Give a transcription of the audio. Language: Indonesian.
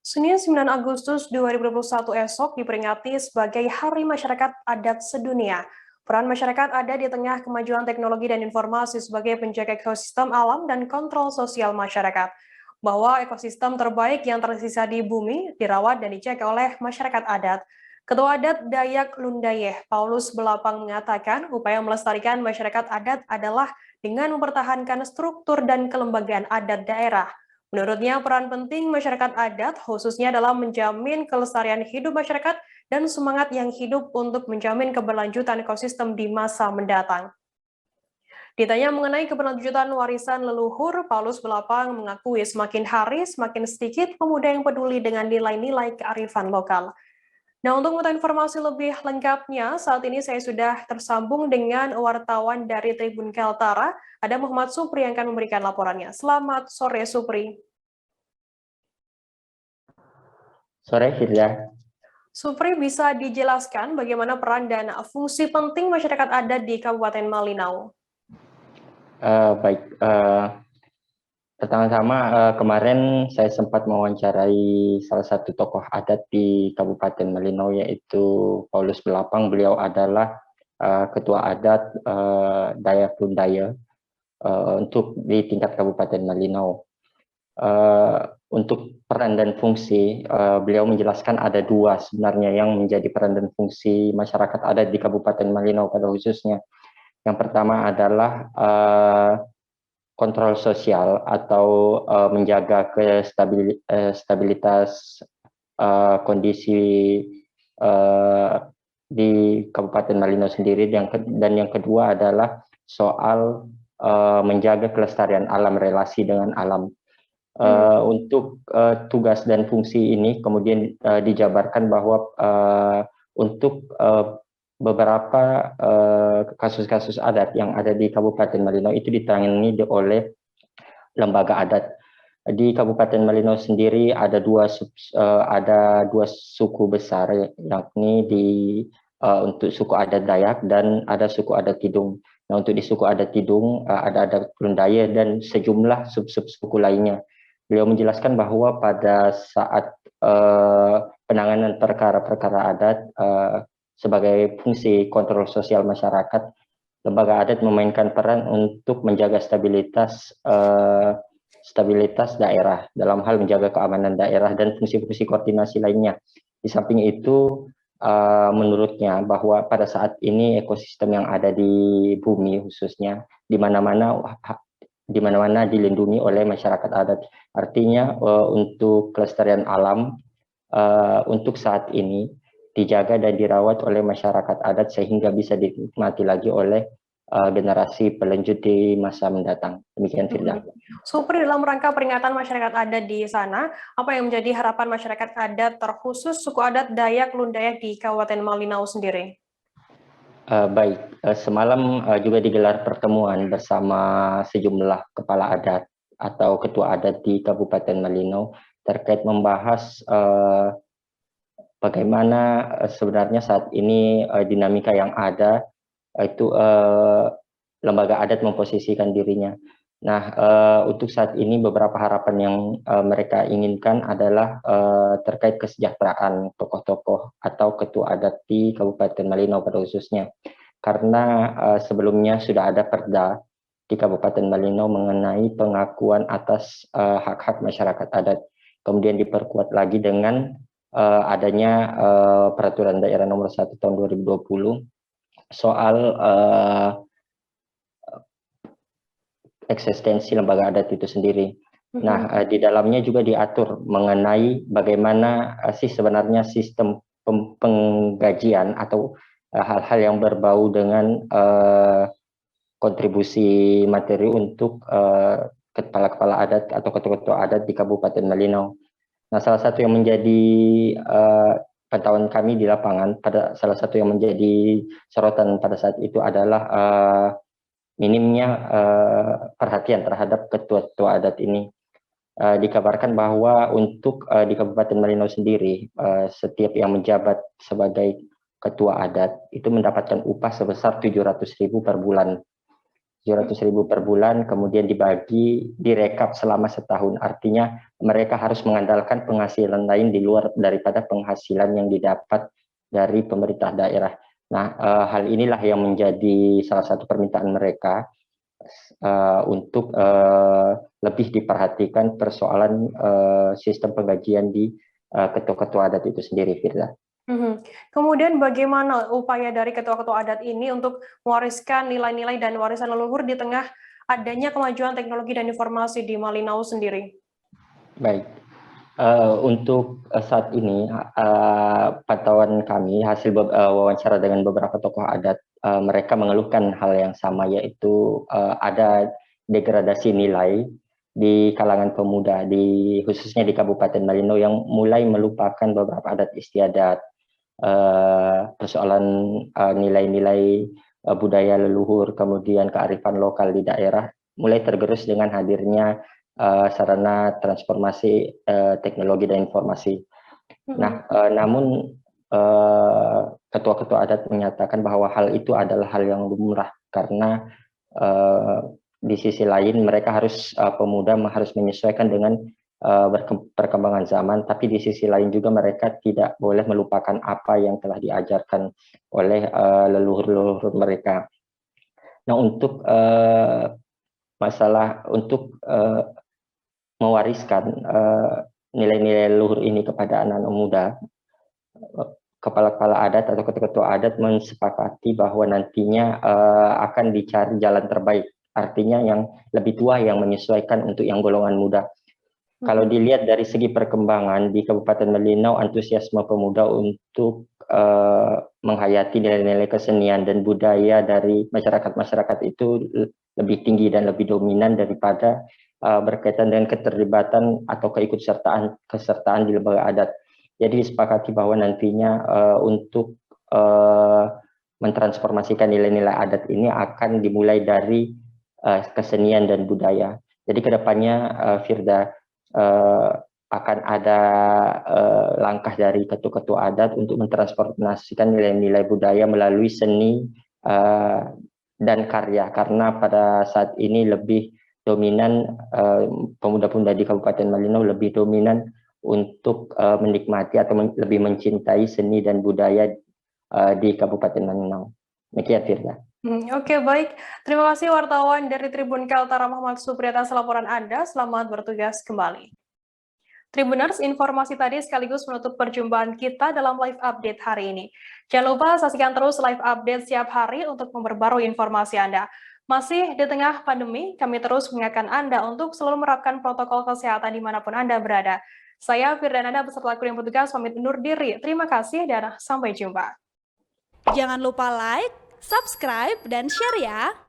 Senin 9 Agustus 2021 esok diperingati sebagai Hari Masyarakat Adat Sedunia. Peran masyarakat adat di tengah kemajuan teknologi dan informasi sebagai penjaga ekosistem alam dan kontrol sosial masyarakat. Bahwa ekosistem terbaik yang tersisa di bumi dirawat dan dijaga oleh masyarakat adat. Ketua Adat Dayak Lundayeh, Paulus Belapang mengatakan upaya melestarikan masyarakat adat adalah dengan mempertahankan struktur dan kelembagaan adat daerah. Menurutnya, peran penting masyarakat adat khususnya dalam menjamin kelestarian hidup masyarakat dan semangat yang hidup untuk menjamin keberlanjutan ekosistem di masa mendatang. Ditanya mengenai keberlanjutan warisan leluhur, Paulus Belapang mengakui semakin hari semakin sedikit pemuda yang peduli dengan nilai-nilai kearifan lokal. Nah, untuk mengetahui informasi lebih lengkapnya, saat ini saya sudah tersambung dengan wartawan dari Tribun Kaltara, ada Muhammad Supri yang akan memberikan laporannya. Selamat sore, Supri. Sore, Firda. Supri, bisa dijelaskan bagaimana peran dan fungsi penting masyarakat adat di Kabupaten Malinau? Baik, pertama-tama kemarin saya sempat mewawancarai salah satu tokoh adat di Kabupaten Malinau, yaitu Paulus Belapang. Beliau adalah Ketua Adat Dayak Lundaya untuk di tingkat Kabupaten Malinau. Untuk peran dan fungsi, beliau menjelaskan ada dua sebenarnya yang menjadi peran dan fungsi masyarakat adat di Kabupaten Malinau pada khususnya. Yang pertama adalah kontrol sosial atau menjaga stabilitas kondisi di Kabupaten Malinau sendiri, dan yang kedua adalah soal menjaga kelestarian alam, relasi dengan alam. Untuk tugas dan fungsi ini kemudian dijabarkan bahwa untuk beberapa kasus-kasus adat yang ada di Kabupaten Malinau itu ditangani oleh lembaga adat. Di Kabupaten Malinau sendiri ada dua suku besar, yakni untuk suku adat Dayak dan ada suku adat Tidung. Nah, untuk di suku adat Tidung ada adat Lundaya dan sejumlah sub-sub suku lainnya. Beliau menjelaskan bahwa pada saat penanganan perkara-perkara adat sebagai fungsi kontrol sosial masyarakat, lembaga adat memainkan peran untuk menjaga stabilitas daerah dalam hal menjaga keamanan daerah dan fungsi-fungsi koordinasi lainnya. Di samping itu, menurutnya bahwa pada saat ini ekosistem yang ada di bumi khususnya di mana-mana dilindungi oleh masyarakat adat. Artinya untuk kelestarian alam untuk saat ini dijaga dan dirawat oleh masyarakat adat sehingga bisa dinikmati lagi oleh generasi pelanjut di masa mendatang. Demikian, Firda. Supri, dalam rangka peringatan masyarakat adat di sana, apa yang menjadi harapan masyarakat adat terkhusus suku adat Dayak Lundaya di Kabupaten Malinau sendiri? Baik, semalam juga digelar pertemuan bersama sejumlah kepala adat atau ketua adat di Kabupaten Malinau terkait membahas bagaimana sebenarnya saat ini dinamika yang ada, itu lembaga adat memposisikan dirinya. Nah, untuk saat ini beberapa harapan yang mereka inginkan adalah terkait kesejahteraan tokoh-tokoh atau ketua adat di Kabupaten Malinau pada khususnya. Karena sebelumnya sudah ada perda di Kabupaten Malinau mengenai pengakuan atas hak-hak masyarakat adat. Kemudian diperkuat lagi dengan adanya peraturan daerah nomor 1 tahun 2020 soal eksistensi lembaga adat itu sendiri. Nah, di dalamnya juga diatur mengenai bagaimana sih sebenarnya sistem penggajian atau hal-hal yang berbau dengan kontribusi materi untuk kepala-kepala adat atau ketua-ketua adat di Kabupaten Malinau. Nah, salah satu yang menjadi pantauan kami di lapangan, salah satu yang menjadi sorotan pada saat itu adalah minimnya perhatian terhadap ketua-ketua adat ini. Dikabarkan bahwa untuk di Kabupaten Malinau sendiri, setiap yang menjabat sebagai ketua adat itu mendapatkan upah sebesar 700.000 per bulan. 700.000 per bulan, kemudian direkap selama setahun. Artinya mereka harus mengandalkan penghasilan lain di luar daripada penghasilan yang didapat dari pemerintah daerah. Nah, hal inilah yang menjadi salah satu permintaan mereka untuk lebih diperhatikan persoalan sistem penggajian di ketua-ketua adat itu sendiri, Firda. Kemudian bagaimana upaya dari ketua-ketua adat ini untuk mewariskan nilai-nilai dan warisan leluhur di tengah adanya kemajuan teknologi dan informasi di Malinau sendiri? Baik, untuk saat ini pantauan kami hasil wawancara dengan beberapa tokoh adat, mereka mengeluhkan hal yang sama, yaitu ada degradasi nilai di kalangan pemuda, khususnya di Kabupaten Malinau, yang mulai melupakan beberapa adat istiadat, persoalan nilai-nilai budaya leluhur, kemudian kearifan lokal di daerah, mulai tergerus dengan hadirnya sarana transformasi teknologi dan informasi. Nah, namun ketua-ketua adat menyatakan bahwa hal itu adalah hal yang lumrah, karena di sisi lain mereka pemuda harus menyesuaikan dengan perkembangan zaman, tapi di sisi lain juga mereka tidak boleh melupakan apa yang telah diajarkan oleh leluhur-leluhur mereka. Nah, untuk mewariskan nilai-nilai leluhur ini kepada anak-anak muda, kepala-kepala adat atau ketua-ketua adat mensepakati bahwa nantinya akan dicari jalan terbaik, artinya yang lebih tua yang menyesuaikan untuk yang golongan muda. Kalau dilihat dari segi perkembangan di Kabupaten Malinau, antusiasme pemuda untuk menghayati nilai-nilai kesenian dan budaya dari masyarakat-masyarakat itu lebih tinggi dan lebih dominan daripada berkaitan dengan keterlibatan atau kesertaan di lembaga adat. Jadi disepakati bahwa nantinya untuk mentransformasikan nilai-nilai adat ini akan dimulai dari kesenian dan budaya. Jadi kedepannya, Firda, akan ada langkah dari ketua-ketua adat untuk mentransformasikan nilai-nilai budaya melalui seni dan karya, karena pada saat ini lebih dominan pemuda-pemuda di Kabupaten Malinau lebih dominan untuk menikmati atau lebih mencintai seni dan budaya di Kabupaten Malinau. Demikian, Firda. Oke, baik. Terima kasih wartawan dari Tribun Kaltara Muhammad Supri atas laporan Anda. Selamat bertugas kembali. Tribuners, informasi tadi sekaligus menutup perjumpaan kita dalam live update hari ini. Jangan lupa saksikan terus live update setiap hari untuk memperbarui informasi Anda. Masih di tengah pandemi, kami terus mengingatkan Anda untuk selalu menerapkan protokol kesehatan dimanapun Anda berada. Saya Firdananda beserta kru yang bertugas pamit undur diri. Terima kasih dan sampai jumpa. Jangan lupa like, subscribe, dan share ya!